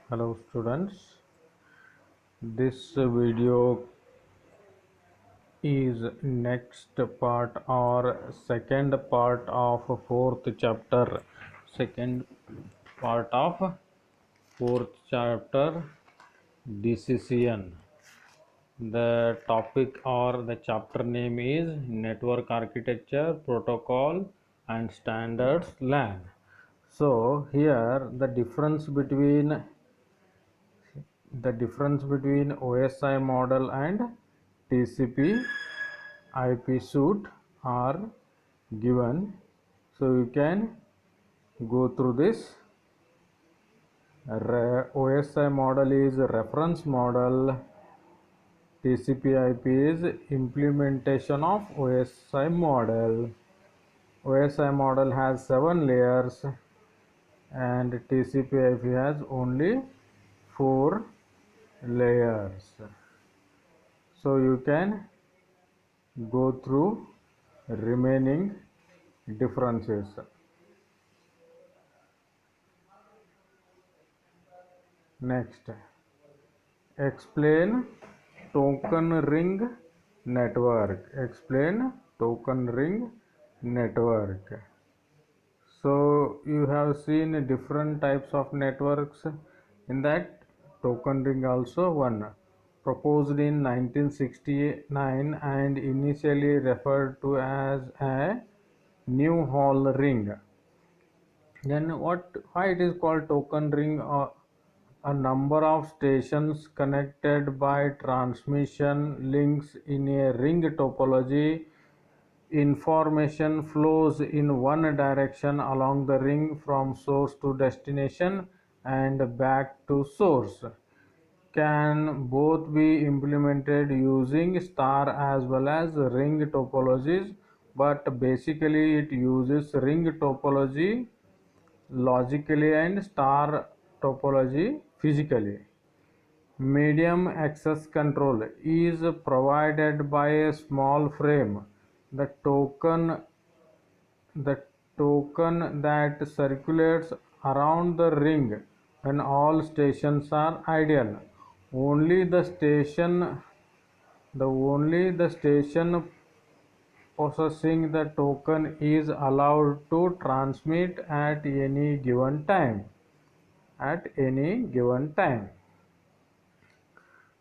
Hello students, this video is next part or second part of fourth chapter. Second part of fourth chapter, decision. The topic or the chapter name is Network Architecture, Protocol and Standards LAN. So here the difference between OSI model and TCP IP suite are given. So you can go through this. OSI model is reference model. TCP IP is implementation of OSI model. OSI model has 7 layers and TCP IP has only 4 layers. So you can go through remaining differences. Next, explain token ring network. Explain token ring network. So you have seen different types of networks. In that, token ring also one, proposed in 1969 and initially referred to as a New Hall ring. Then why it is called token ring? A number of stations connected by transmission links in a ring topology. Information flows in one direction along the ring from source to destination and back to source. Can both be implemented using star as well as ring topologies, but basically it uses ring topology logically and star topology physically. Medium access control is provided by a small frame. The token the token that circulates around the ring when all stations are ideal. Only the station possessing the token is allowed to transmit at any given time.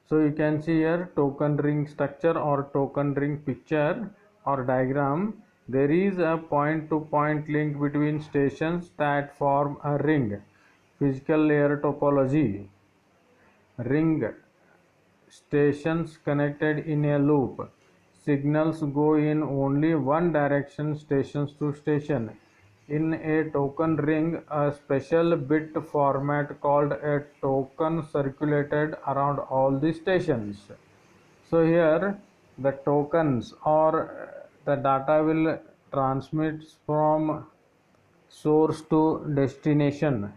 So you can see here token ring structure or token ring picture or diagram. There is a point to point link between stations that form a ring. Physical layer topology. Ring stations connected in a loop. Signals go in only one direction, stations to station. In a token ring, a special bit format called a token circulated around all the stations. So here the tokens or the data will transmit from source to destination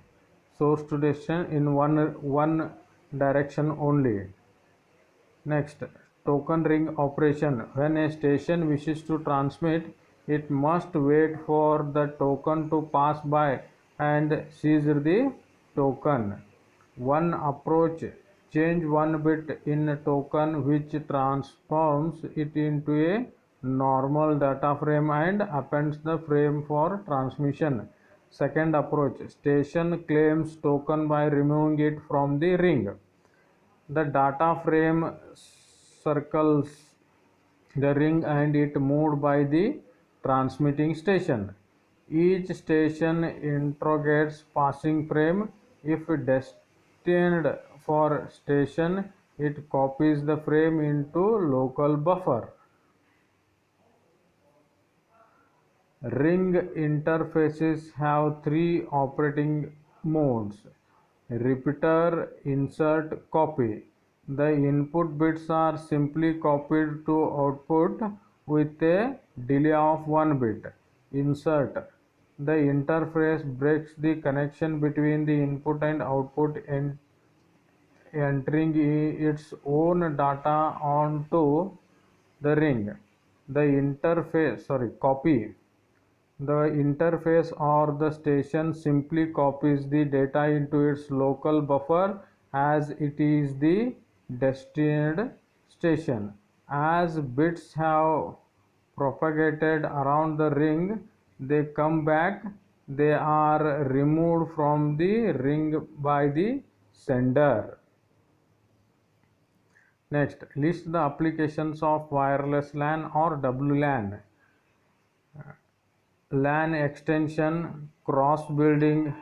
in one direction only. Next, token ring operation. When a station wishes to transmit, it must wait for the token to pass by and seize the token. One approach, change one bit in a token which transforms it into a normal data frame and appends the frame for transmission. Second approach, station claims token by removing it from the ring. The data frame circles the ring and it moved by the transmitting station. Each station interrogates passing frame. If destined for station, it copies the frame into local buffer. Ring interfaces have three operating modes: repeater, insert, copy. The input bits are simply copied to output with a delay of 1 bit. Insert. The interface breaks the connection between the input and output and entering its own data onto the ring. Copy. The interface or the station simply copies the data into its local buffer as it is the destined station. As bits have propagated around the ring, they come back. They are removed from the ring by the sender. Next, list the applications of wireless LAN or WLAN. LAN extension, cross-building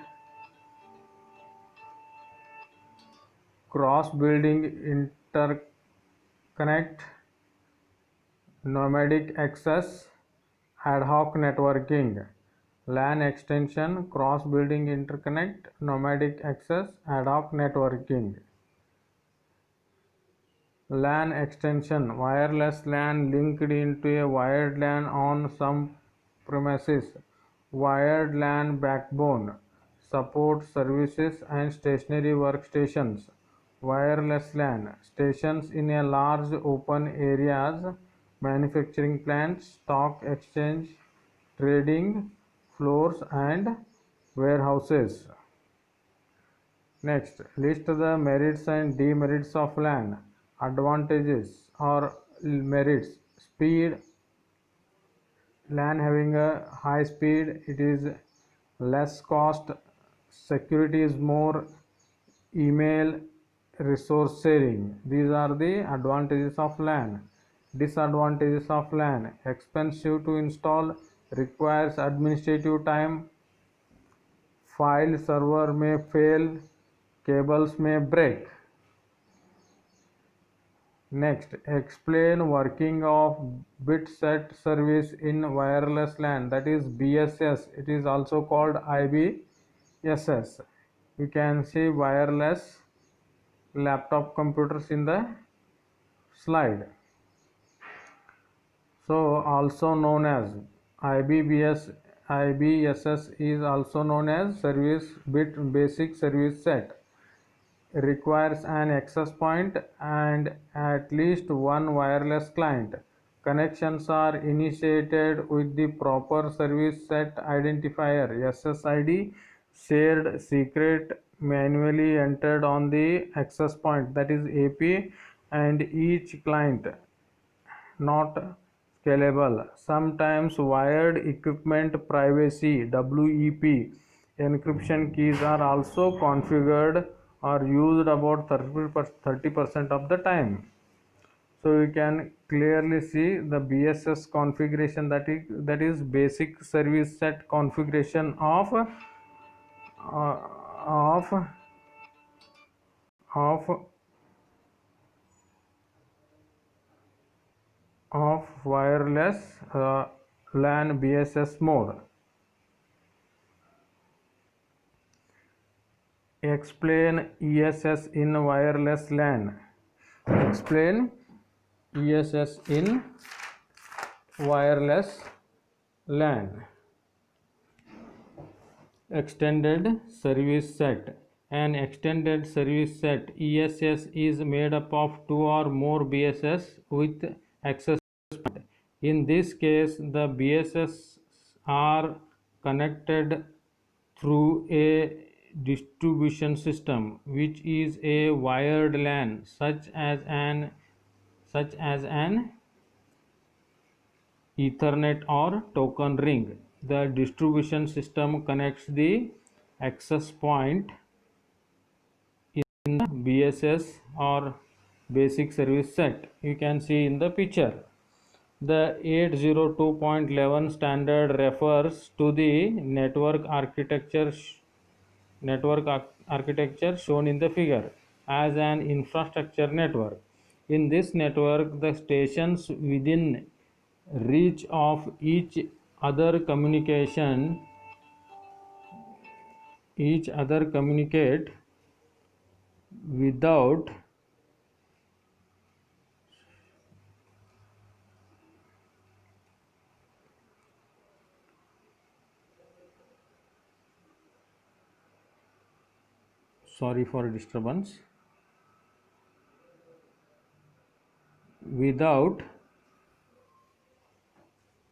interconnect, nomadic access, ad hoc networking. LAN extension, cross-building interconnect, nomadic access, ad hoc networking. LAN extension, wireless LAN linked into a wired LAN on some premises. Wired LAN backbone, support services and stationary workstations. Wireless LAN, stations in a large open areas, manufacturing plants, stock exchange, trading floors and warehouses. Next, list the merits and demerits of LAN. Advantages or merits: speed. LAN having a high speed, it is less cost, security is more, email, resource sharing. These are the advantages of LAN. Disadvantages of LAN: expensive to install, requires administrative time, file server may fail, cables may break. Next, explain working of bit set service in wireless LAN, that is BSS. It is also called IBSS. You can see wireless laptop computers in the slide. So also known as IBSS is also known as service bit basic service set. Requires an access point and at least one wireless client. Connections are initiated with the proper service set identifier SSID, shared secret manually entered on the access point, that is AP, and each client not scalable. Sometimes wired equipment privacy WEP encryption keys are also configured or used about 30% of the time. So you can clearly see the BSS configuration, that is basic service set configuration of uh, of of wireless LAN BSS mode. Explain ESS in wireless LAN. Explain ESS in wireless LAN. Extended service set. An extended service set ESS is made up of two or more BSS with access point. In this case, the BSS are connected through a distribution system, which is a wired LAN, such as an Ethernet or token ring. The distribution system connects the access point in the BSS or basic service set. You can see in the picture. The 802.11 standard refers to the network architecture shown in the figure as an infrastructure network. In this network, the stations within reach of other communicate without sorry for disturbance, without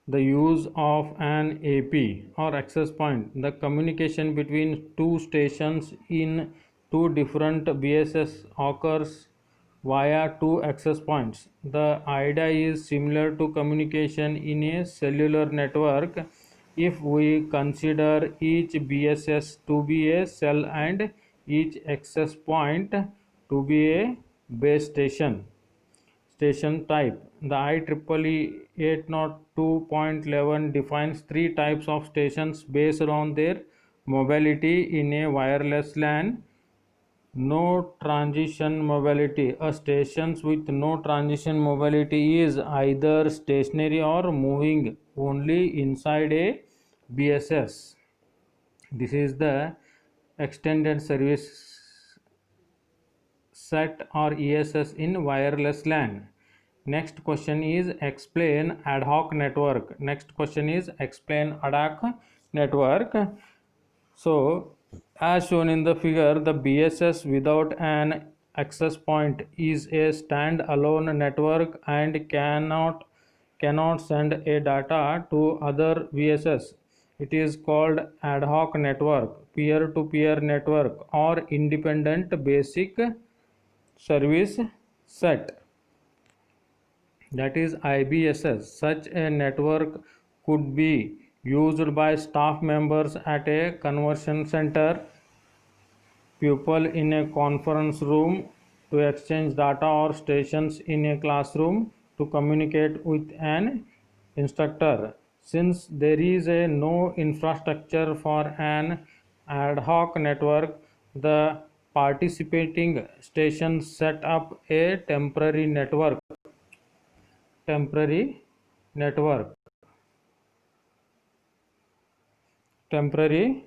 the use of an AP or access point, the communication between two stations in two different BSS occurs via two access points. The idea is similar to communication in a cellular network if we consider each BSS to be a cell and each access point to be a base station. Station type. The IEEE 802.11 defines three types of stations based on their mobility in a wireless LAN. No transition mobility. A stations with no transition mobility is either stationary or moving only inside a BSS. This is the extended service set or ESS in wireless LAN. Next question is explain ad hoc network. Next question is explain ad hoc network. So as shown in the figure, the BSS without an access point is a stand-alone network and cannot send a data to other VSS. It is called ad hoc network, peer-to-peer network, or independent basic service set, that is IBSS. Such a network could be used by staff members at a conversion center, people in a conference room to exchange data, or stations in a classroom to communicate with an instructor. Since there is no infrastructure for an ad hoc network, the participating stations set up a temporary network temporary